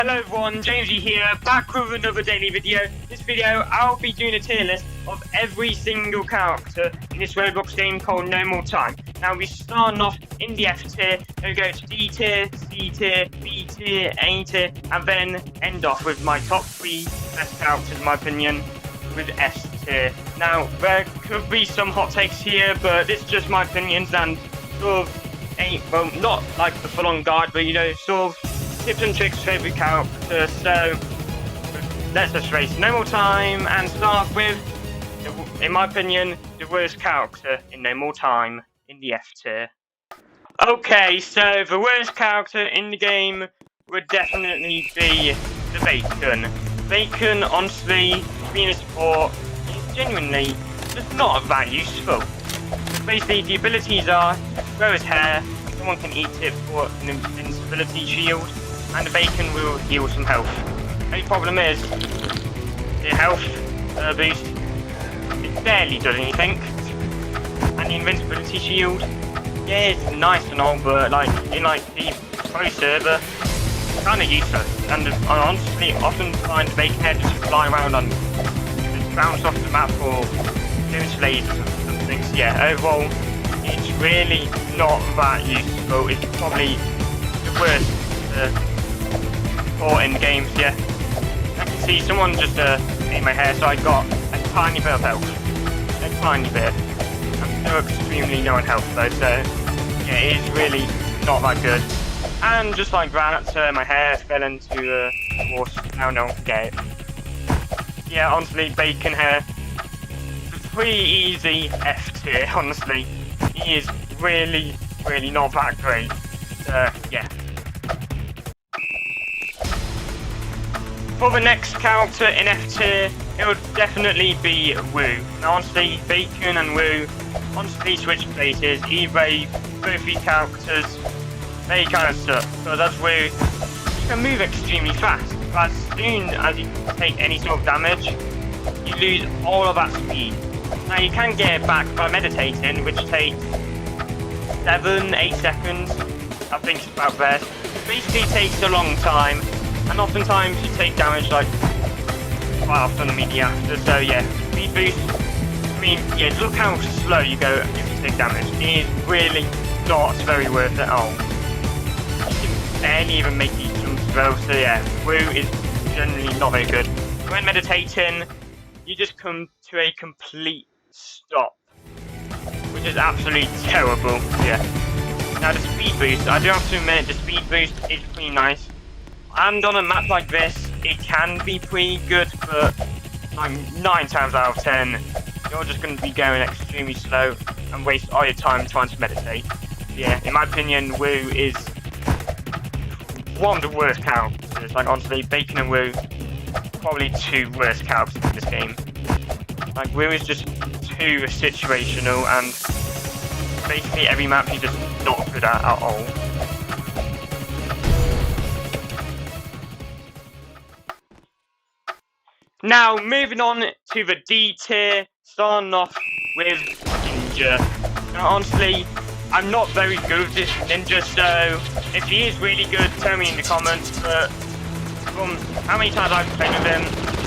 Hello everyone, Jamesy here, back with another daily video. This video, I'll be doing a tier list of every single character in this Roblox game called No More Time. Now we're starting off in the F tier, then we go to D tier, C tier, B tier, A tier, and then end off with my top 3 best characters in my opinion, with S tier. Now, there could be some hot takes here, but this is just my opinions and sort of well, not like the full-on guide, but you know, sort of tips and tricks for every character. So let's just race No More Time and start off with, in my opinion, the worst character in No More Time in the F tier. Okay, so the worst character in the game would definitely be the Bacon. Bacon, honestly, being a support, is genuinely just not that useful. Basically, the abilities are grow his hair, someone can eat it for an invincibility shield, and the Bacon will heal some health. Only problem is, the health boost, it barely does anything. And the invincibility shield, yeah, it's nice and all, but like in like the pro server, it's kind of useless. And I honestly often find the Bacon head just fly around and just bounce off the map or doing slays or something. So yeah, overall, it's really not that useful. It's probably the worst support in games, yeah. I can see someone just ate my hair, so I got a tiny bit of health. A tiny bit. I'm still extremely low on health though, so yeah, it is really not that good. And just like that, my hair fell into a horse. Now no one can get it. Yeah, honestly, Bacon hair, pretty easy F tier, honestly. He is really not that great. Yeah. For the next character in F tier, it would definitely be Woo. Now honestly, Bacon and Woo honestly switch places. Either way, both these characters, they kind of suck. Because as Woo, you can move extremely fast. But as soon as you take any sort of damage, you lose all of that speed. Now you can get it back by meditating, which takes 7-8 seconds. I think it's about there. It basically takes a long time. And oftentimes you take damage like quite often immediately after, so yeah, speed boost, I mean, yeah, look how slow you go if you take damage. It is really not very worth it at all. You can barely even make these jumps though, so yeah, Woo is generally not very good. When meditating, you just come to a complete stop, which is absolutely terrible, yeah. Now the speed boost, I do have to admit, the speed boost is pretty nice. And on a map like this, it can be pretty good, but like 9 times out of 10, you're just going to be going extremely slow and waste all your time trying to meditate. Yeah, in my opinion, Woo is one of the worst characters. Like honestly, Bacon and Woo, probably 2 worst characters in this game. Like Woo is just too situational, and basically every map he's just not good at all. Now, moving on to the D tier, starting off with Ninja. Now, honestly, I'm not very good with this Ninja, so if he is really good, tell me in the comments, but from how many times I've played with him,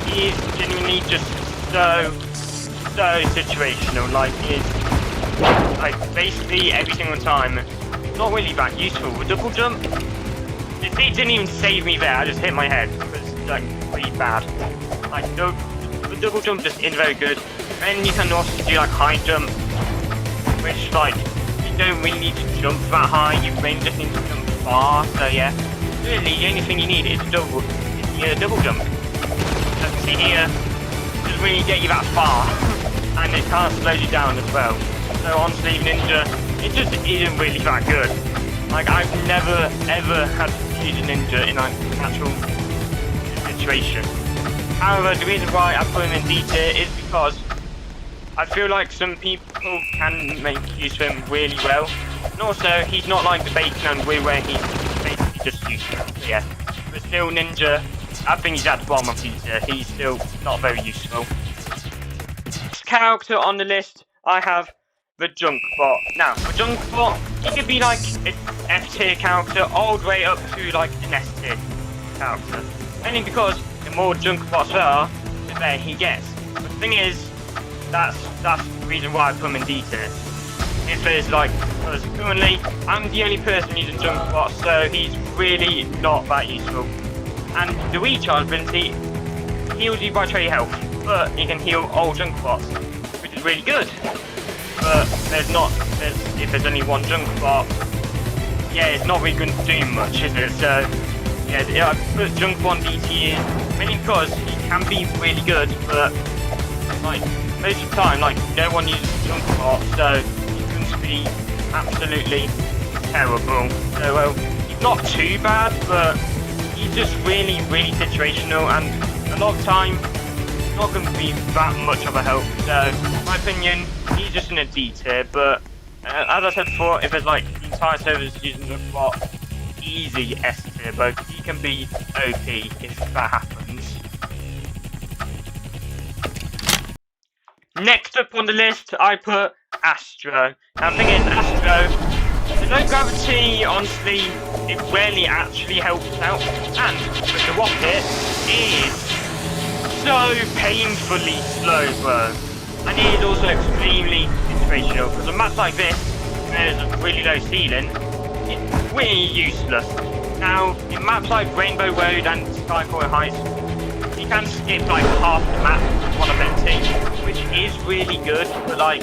he is genuinely just so situational. Like, he is, like, basically every single time, not really that useful. The double jump, it didn't even save me there, I just hit my head. It was, like, pretty bad. Like, the double jump just isn't very good. And you can also do like high jump, which like, you don't really need to jump that high, you mainly just need to jump far, so yeah. Really, the only thing you need is a double jump. As you can see here, it doesn't really get you that far, and it kind of slows you down as well. So honestly, Ninja, it just isn't really that good. Like, I've never ever had to use a Ninja in like an actual situation. However, the reason why I put him in D tier is because I feel like some people can make use of him really well. And also, he's not like the Bacon and Woo where he's basically just useless. So yeah, but still Ninja, I think he's at the bottom of D tier. He's still not very useful. Next character on the list, I have the Junkbot. Now, the Junkbot, he could be like an F tier character all the way up to like an S tier. character. Mainly because the more junk bots there are, the better he gets. But the thing is, that's the reason why I put him in D tier. If it's like, because currently I'm the only person using junk bots, so he's really not that useful. And the recharge ability heals you by trade health, but you can heal all junk bots, which is really good. But if there's only one junk bot, yeah, it's not really going to do much, is it? So yeah, I put junk bot D tier mainly because he can be really good, but like most of the time, like no one uses junk bot, so he's going to be absolutely terrible. So well, he's not too bad, but he's just really situational, and a lot of the time it's not going to be that much of a help. So in my opinion, he's just in a D tier. But as I said before, if there's like the entire servers using the bot, easy S tier, but he can be OP if that happens. Next up on the list, I put Astro. Now the thing is, Astro, the low gravity, honestly, it rarely actually helps out, and with the rocket, it is so painfully slow, bro. And it is also extremely situational, because on maps like this, there's a really low ceiling, it's really useless. Now, in maps like Rainbow Road and Skyfall Heights, you can skip like half the map with one ability, which is really good, but like,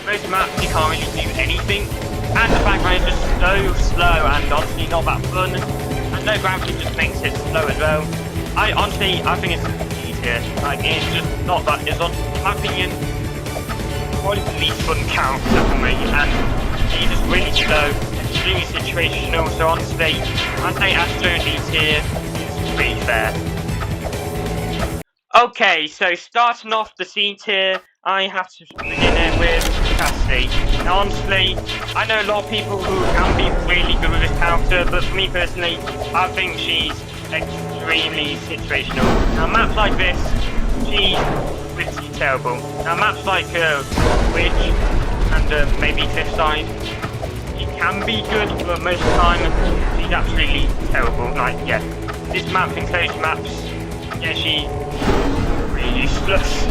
most maps you can't really do anything. And the background is just so slow and honestly not that fun. And low gravity just makes it slow as well. I think it's easier. Like, it's just not that. It's on, in my opinion, probably the least fun character for me. And he's just really slow, extremely situational. So honestly, I'd say Astro D tier is pretty fair. Okay, so starting off the C tier, I have to begin it with Cassie. Now honestly, I know a lot of people who can be really good with this character, but for me personally, I think she's extremely situational. Now maps like this, she's pretty terrible. Now maps like Witch and maybe Cliffside, she can be good, but most of the time, she's absolutely terrible. Like, yeah, this map, enclosed maps, yeah, she's really useless.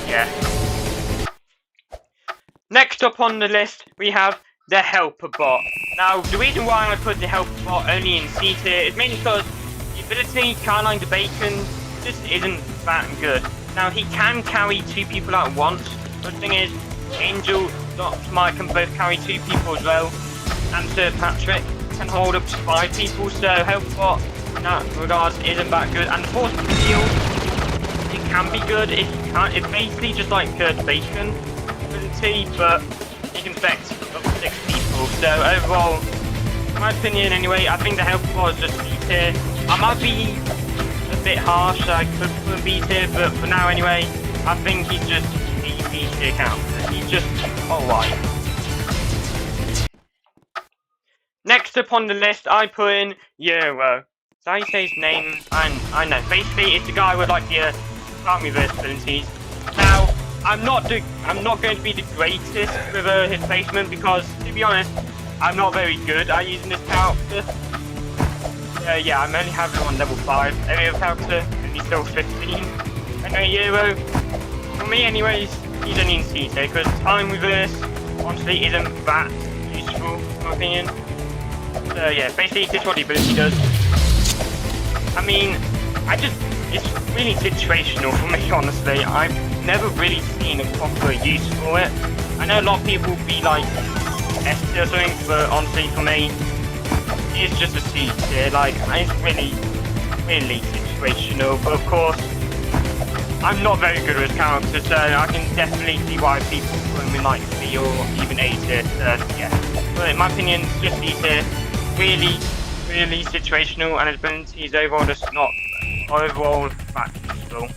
Yeah. Next up on the list, we have the Helper Bot. Now, the reason why I put the Helper Bot only in C tier is mainly because the ability Carline the Bacon just isn't that good. Now, he can carry 2 people at once, but the thing is, Angel, Dr. Mike can both carry 2 people as well, and Sir Patrick can hold up to 5 people, so Helper Bot in that regards isn't that good. And the Force Field, it can be good, it's basically just like Kurt Bacon ability, but it can affect up to 6 people. So overall, in my opinion anyway, I think the Helper Bot is just B tier. I might be a bit harsh, I could put a B tier, but for now anyway, I think he's just a B tier character. He's just alright. Next up on the list, I put in Euro. So how you say his name? I know. Basically, it's the guy with like the reverse abilities. Now, I'm not going to be the greatest with his placement because, to be honest, I'm not very good at using this character. Yeah, I'm only having him on level 5. Every other character, and he's still 15. Anyway, Euro, for me anyways, he's only in C tier because time reverse honestly isn't that useful in my opinion. So yeah, basically this is what the ability does. I mean, it's really situational for me, honestly. I've never really seen a proper use for it. I know a lot of people will be like S tier or something, but honestly for me, it's just a C tier. Like, it's really situational. But of course, I'm not very good with characters, so I can definitely see why people put him in like C or even A tier. Yeah, but in my opinion, it's just C tier. Really situational, and his ability is overall just not overall that useful.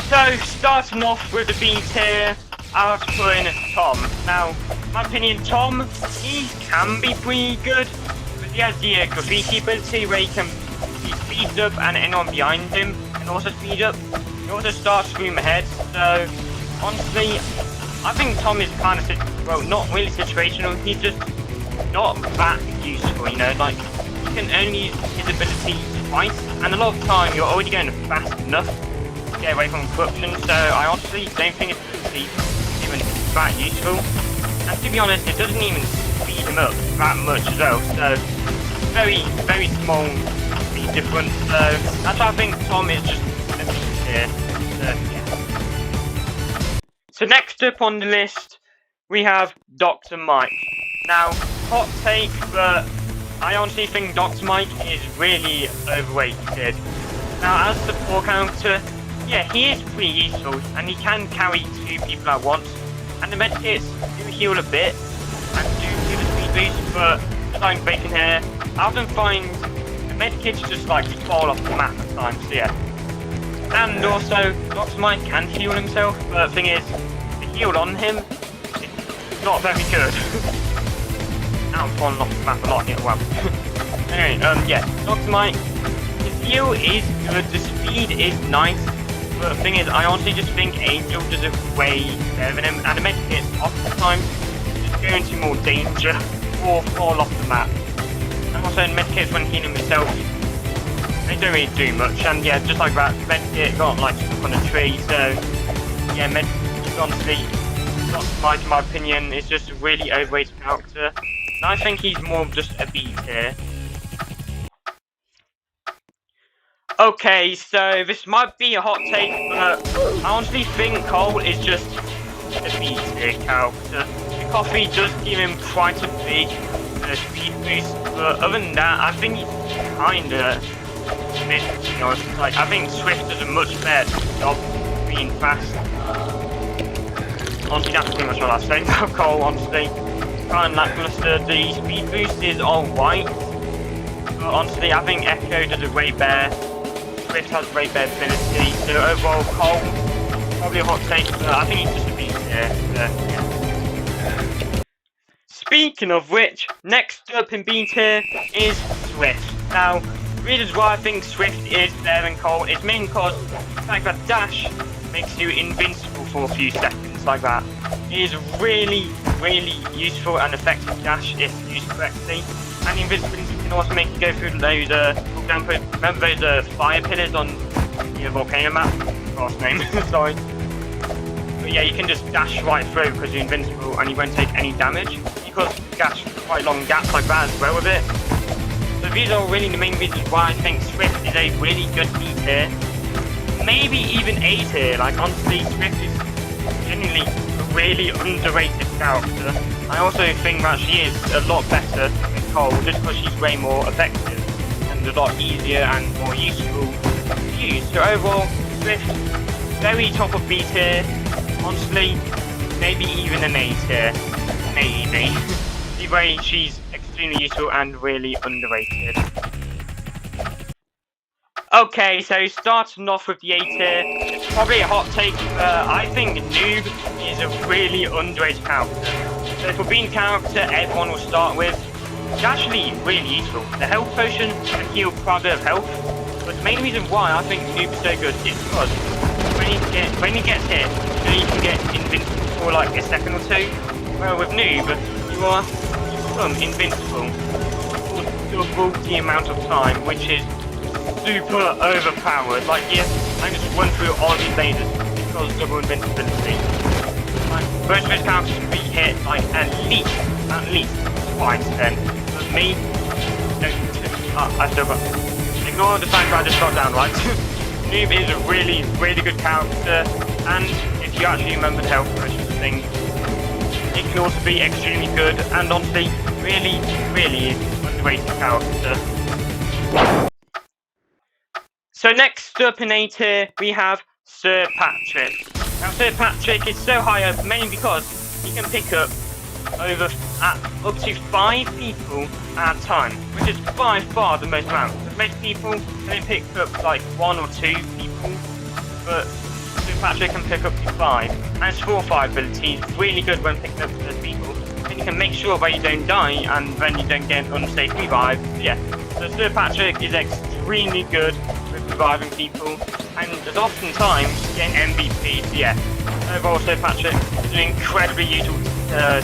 So starting off with the B tier, I have to put in Tom. Now, in my opinion, Tom, he can be pretty good, but he has the graffiti ability where he speeds up and anyone behind him can also speed up. He also starts screaming ahead, so honestly, I think Tom is kind of, well, not really situational, he's just not that useful, you know, like, you can only use his ability twice, and a lot of the time you're already going fast enough to get away from corruption, so I honestly don't think his ability is even that useful. And to be honest, it doesn't even speed him up that much as well, so very, very small speed difference, so that's why I think Tom is just a bit here. So, yeah. So next up on the list, we have Dr. Mike. Now, hot take, but I honestly think Dr. Mike is really overrated. Now, as the support character, yeah, he is pretty useful, and he can carry 2 people at once, and the medkits do heal a bit, and do give a speed boost, but just like bacon hair, I often find the medkits just like fall off the map at times, so yeah. And also, Dr. Mike can heal himself, but the thing is, the heal on him is not very good. Now I'm falling off the map a lot here, well. Anyway, yeah, Dr. Mike, his heal is good, the speed is nice, but the thing is, I honestly just think Angel does it way better than him, and the medkits oftentimes just go into more danger or fall off the map. And also, medkits when healing himself, they don't really do much, and yeah, just like that, medkit got like stuck on a tree, so yeah, medkit honestly, Dr. Mike in my opinion, is just a really overrated character. And I think he's more of just a B tier. Okay, so this might be a hot take, but I honestly think Cole is just a B tier character. The coffee does give him quite a big speed boost, but other than that, I think he's kinda mid, to be honest. Like, I think Swift does a much better job being fast. Honestly, that's pretty much what I say about Cole, honestly. Kind of lackluster. The speed boost is alright, but honestly, I think Echo does it way better. Swift has way better ability, so overall, Cole, probably a hot take, but I think he's just a beast here. Yeah. Speaking of which, next up in B tier is Swift. Now, the reasons why I think Swift is better than Cole is mainly because the fact that Dash makes you invincible for a few seconds like that. It is really, really useful and effective dash if used correctly. And invisibility can also make you go through those, for example, remember those fire pillars on the volcano map? Last name, sorry. But yeah, you can just dash right through because you're invincible and you won't take any damage. Because you dash quite long gaps like that as well with it. So these are really the main reasons why I think Swift is a really good B tier. Maybe even A tier, like honestly, Swift is genuinely a really underrated character. I also think that she is a lot better than Cole just because she's way more effective and a lot easier and more useful to use. So overall, Swift, very top of B tier, honestly, maybe even an A tier, maybe. Either way, she's extremely useful and really underrated. Okay, so starting off with the A tier, it's probably a hot take, but I think Noob is a really underrated character. So for being a character everyone will start with, it's actually really useful. The health potion can heal quite a bit of health, but the main reason why I think Noob is so good is because when he gets hit, you can get invincible for like a second or two. Well, with Noob, you become invincible for double the amount of time, which is super overpowered. Like, yeah, I can just run through all these lasers because double invincibility. Like, most of his characters can be hit like at least twice then. But me, I still got. Ignore the fact that I just got down, right? Noob is a really, really good character, and if you actually remember the health potions and things, it can also be extremely good, and honestly, really, really underrated character. So next up in A tier, we have Sir Patrick. Now Sir Patrick is so high up mainly because he can pick up up to 5 people at a time, which is by far the most amount. Most people only pick up like 1 or 2 people, but Sir Patrick can pick up to 5. And his 4-5 ability is really good when picking up those people. Then you can make sure that you don't die and then you don't get an unsafe revive. So yeah, so Sir Patrick is extremely good with reviving people, and there's oftentimes getting MVP. So yeah, overall Sir Patrick is an incredibly useful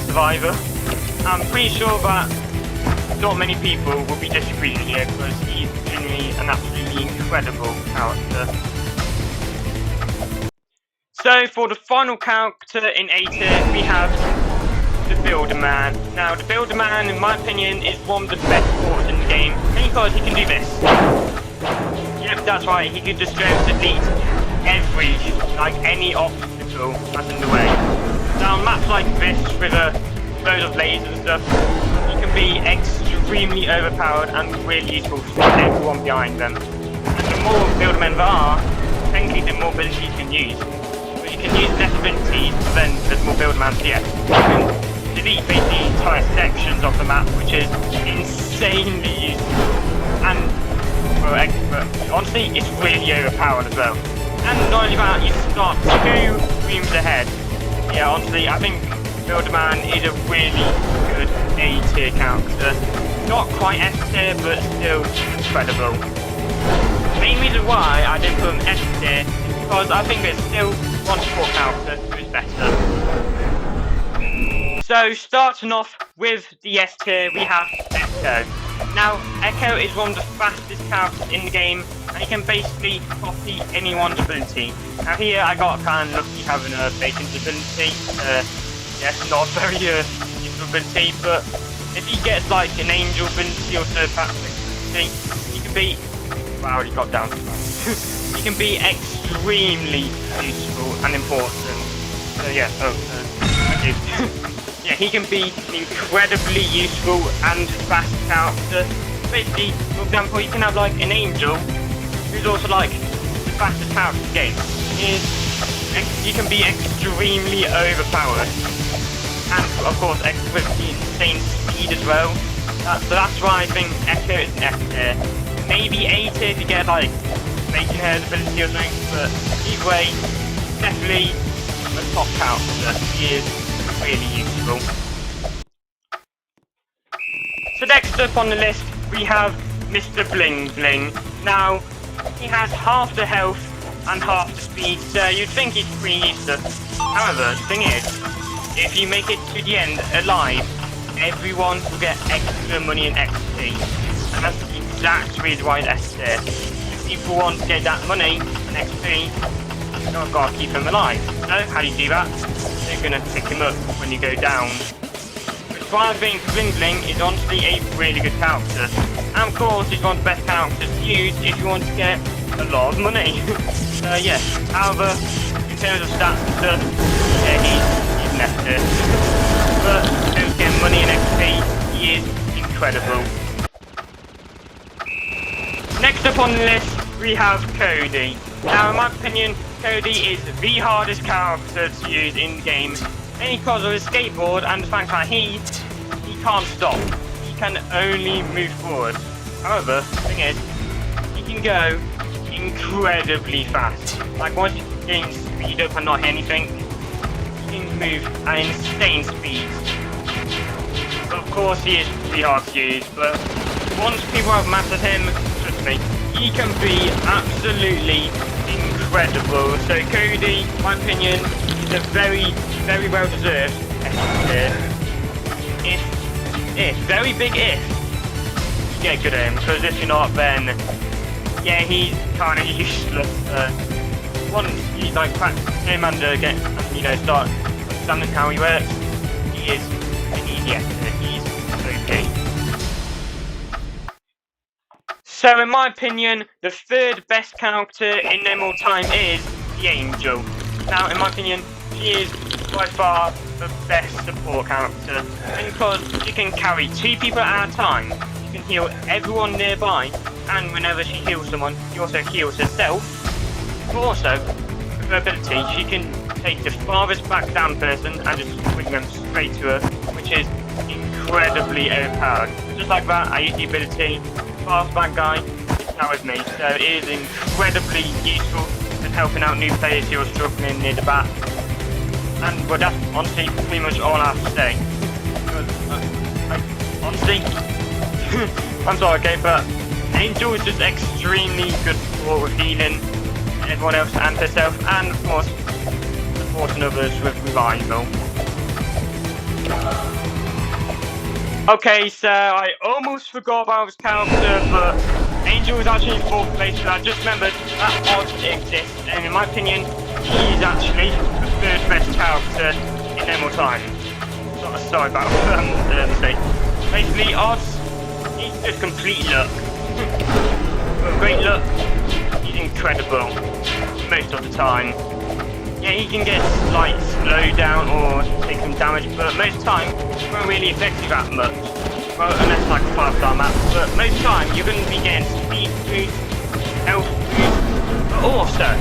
survivor. I'm pretty sure that not many people will be disagreeing here because he's genuinely an absolutely incredible character. So for the final character in A tier, we have the Builder Man. Now the Builder Man, in my opinion, is one of the best supporters in the game, mainly because he can do this. Yep, that's right, he can just go to delete any obstacle that's in the way. Now on maps like this with loads of lasers and stuff, he can be extremely overpowered and really useful for everyone behind them. And the more Builder Men there are, technically the more abilities you can use. But you can use less abilities, but then there's more Builder Man, so yeah. You can delete basically entire sections of the map, which is insanely useful. And well, honestly, it's really overpowered as well. And not only that, you start 2 rooms ahead. Yeah, honestly, I think Builder Man is a really good A tier character. Not quite S tier, but still incredible. The main reason why I didn't put him S tier is because I think there's still one support character who is better. So starting off with the S tier, we have Echo. Now, Echo is one of the fastest characters in the game, and he can basically copy anyone's ability. Now here I got kind of lucky having a bacon ability. Yes, not very useful ability, but if he gets like an angel ability or third Patrick ability, he can be... Wow, he got down. He can be extremely useful and important. Yeah, thank you. Yeah, he can be incredibly useful and fast character. Basically, for example, you can have like an angel who's also like the fastest character in the game. He can be extremely overpowered, and of course with the insane speed as well. So that's why I think Echo is an F tier. Maybe A tier if you get like making her ability or something, but either way, definitely a top character. He is really useful. So next up on the list we have Mr. Bling Bling. Now he has half the health and half the speed, so you'd think he's pretty useless. However, the thing is, if you make it to the end alive, everyone will get extra money and XP, and that's the exact reason why it's S tier. If people want to get that money and XP, you've got to keep him alive. So how do you do that? You're going to pick him up when you go down. Which is why I think Bling Bling is honestly a really good character. And of course, he's one of the best characters to use if you want to get a lot of money. Yeah, however, in terms of stats and stuff, yeah, he's an F tier. But in terms of getting money and XP, he is incredible. Next up on the list, we have Cody. Now, in my opinion, Cody is the hardest character to use in the game, mainly because of his skateboard and the fact that he can't stop. He can only move forward. However, the thing is, he can go incredibly fast. Like once you gain speed up and not hit anything, he can move at insane speeds. But of course, he is really hard to use. But once people have mastered him, trust me, he can be absolutely incredible. So Cody, in my opinion, is a very, very well deserved S tier. If, very big if, you get good at him, because if you're not, then yeah, he's kind of useless. Once you like practice him and start understanding how he works, he is an easy S tier. He's OP. So in my opinion, the third best character in them all time is the Angel. Now in my opinion, she is by far the best support character, and because she can carry 2 people at a time, she can heal everyone nearby, and whenever she heals someone, she also heals herself. But also, with her ability, she can take the farthest back down person and just bring them straight to her, which is incredibly overpowered. Just like that, I use the ability, fast back guy is now with me, so it is incredibly useful in helping out new players who are struggling near the back. And well, that's honestly pretty much all I have to say. Honestly, I'm sorry, okay, but Angel is just extremely good support with healing everyone else and herself, and of course supporting others with revival. Okay, so I almost forgot about his character, but Angel is actually in 4th place, but I just remembered that Odd exists, and in my opinion, he is actually the 3rd best character in No More Time. Sorry about the mistake. Basically, Odd, he's just complete luck. But great luck, he's incredible most of the time. Yeah, he can get slight slowdown or take some damage, but most of the time, it won't really affect you that much. Well, unless like a 5-star map, but most of the time, you're going to be getting speed boost, health boost, but also,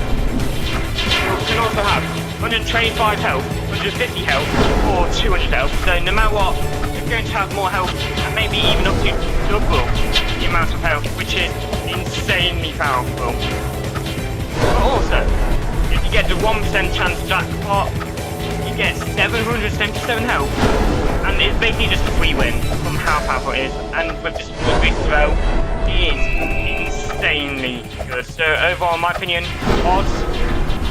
you can also have 125 health, 150 health, or 200 health, so no matter what, you're going to have more health, and maybe even up to double the amount of health, which is insanely powerful. But also, if you get the 1% chance jackpot, you get 777 health, and it's basically just a free win from how powerful it is. And with the speed boost as well, it is insanely good. So overall, in my opinion, Odds,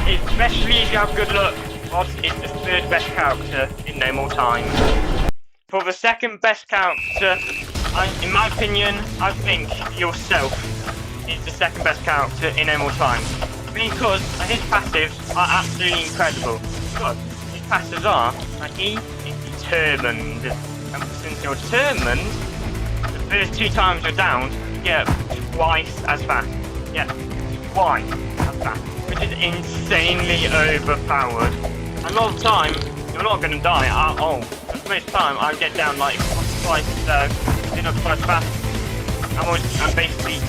especially if you have good luck, Odds is the 3rd best character in No More Time. For the 2nd best character, in my opinion, I think yourself is the 2nd best character in No More Time. Because his passives are absolutely incredible. Because his passives are, like, he is determined. And since you're determined, the first 2 times you're down, you get twice as fast. Yeah, twice as fast. Which is insanely overpowered. A lot of the time, you're not going to die at all. Because most of the time, I get down like twice not twice fast. I'm basically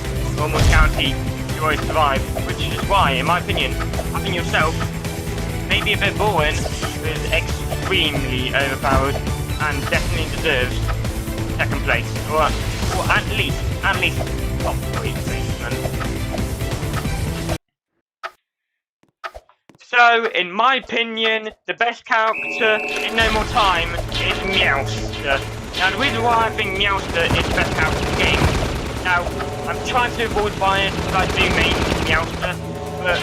almost guaranteed to always survive, which is why, in my opinion, having yourself may be a bit boring, but is extremely overpowered and definitely deserves 2nd place, or at least top 3 placement. So, in my opinion, the best character in No More Time is Meowster. Now, the reason why I think Meowster is the best character in the game, now, I'm trying to avoid bias because I do main Meowster, but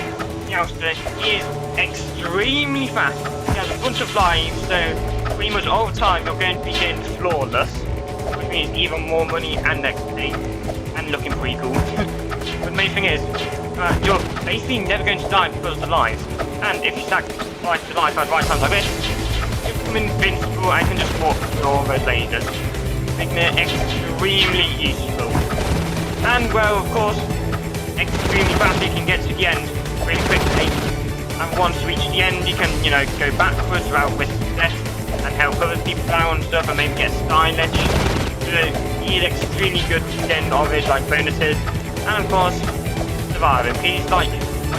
Meowster is extremely fast. He has a bunch of lives, so pretty much all the time you're going to be getting flawless, which means even more money and XP, and looking pretty cool. But the main thing is, you're basically never going to die because of the lives, and if you sacrifice the life at right times like this, you become invincible and can just walk through all those lasers, making it extremely useful. And well, of course, extremely fast, you can get to the end really quickly. And once you reach the end, you can, go backwards without risk of death and help other people out and stuff, and maybe get stylish. So he is extremely good to the end of his bonuses, and of course, surviving. He's once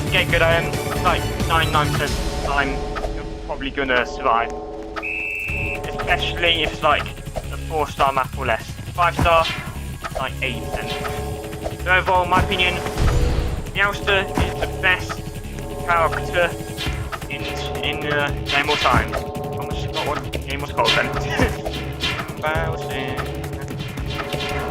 you get good at him, it's like 99% of the time you're probably gonna survive. Especially if it's like a 4-star map or less. 5-star, like 80%. So overall, in my opinion, Meowster is the best character in No More Time. I almost forgot what the game was called then.